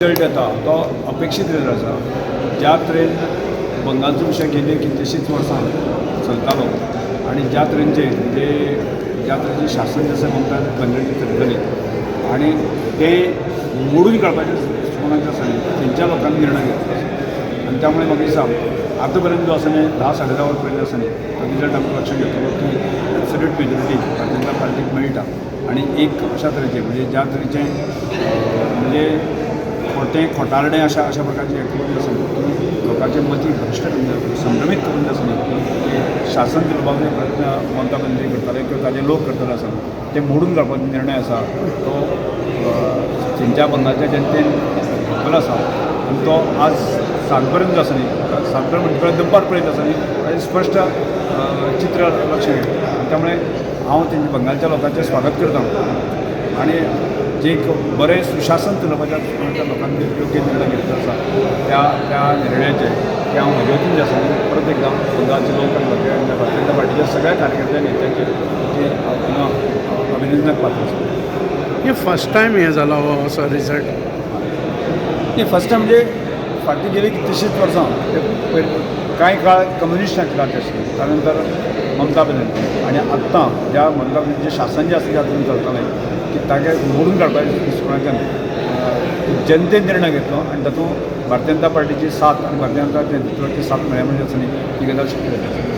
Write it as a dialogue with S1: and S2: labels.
S1: Result येता तो अपेक्षीत रिजल्ट आसा. ज्या तरेन बंगालचो विशय गेली कितलींशींच वर्सां चलतालो आनी ज्या तरेचे म्हणजे ज्या तरेचें शासन जें आसा ममता बॅनर्जी करतली आनी ते मोडून काडपाचें कोणाक आसा न्ही तेंच्या लोकांनी निर्णय घेतलो आनी त्यामुळे म्हाका दिसता आतां पर्यंत जो आसा न्ही 10-10.5 वर पर्यंत आसा न्ही तो रिजल्ट आमी लक्षांत घेतलो की एब्सोल्यूट मेजॉरिटी भारतीय जनता पार्टीक मेळटा आनी एक अशा तरेचें म्हणजे ज्या तरेचें म्हणजे खोटें खोटारडें अशा प्रकारचें हें करून आसा न्ही लोकांचें मती भ्रश्ट करून संभ्रमीत करून आसा न्ही शासन दिवपाचो प्रयत्न ममता बॅनर्जी करताले किंवा ताजे लोक करताले आसा ते मोडून काडपाचो निर्णय आसा तो तेंच्या बंगालच्या जनतेन घेतलो आसा आनी तो आज सांज पर्यंत आसा न्ही 7 म्हणटा दनपार पर्यंत आसा न्ही ताजें स्पश्ट चित्र लक्षांत येता. त्यामुळे हांव तेंच्या बंगालच्या लोकांचें स्वागत करता आनी जे एक बरें सुशासन चलोवपाच्या लोकांनी योग्य निर्णय घेतलो आसा त्या निर्णयाचे ते हांव म्हजे वतीन जे आसा परत एकदां बंगालचे लोक आनी भारतीय जनता पार्टीच्या सगळ्या कार्यकर्त्या नेत्यांचे ते अभिनंदनाक पात्र आसा.
S2: हे फर्स्ट टायम हे जाला हो असो रिजल्ट?
S1: नाही, फर्स्ट टायम म्हणजे फाटली गेली कितलींशींच वर्सां ते कांय काळ कम्युनिस्ट राज्य आशिल्लें त्यानंतर ममता बॅनर्जी आनी आत्तां ज्या ममता बॅनर्जीचें शासन जें आसा त्या हातूंत चलतालें की तागे मोडून काडपाचें दुश्मनाच्यान जनतेन निर्णय घेतलो आनी तातूंत भारतीय जनता पार्टीची साथ आनी भारतीय जनता नेतृत्वाची साथ मेळ्ळ्या म्हणजे आसा न्ही ही गजाल शक्य जाता.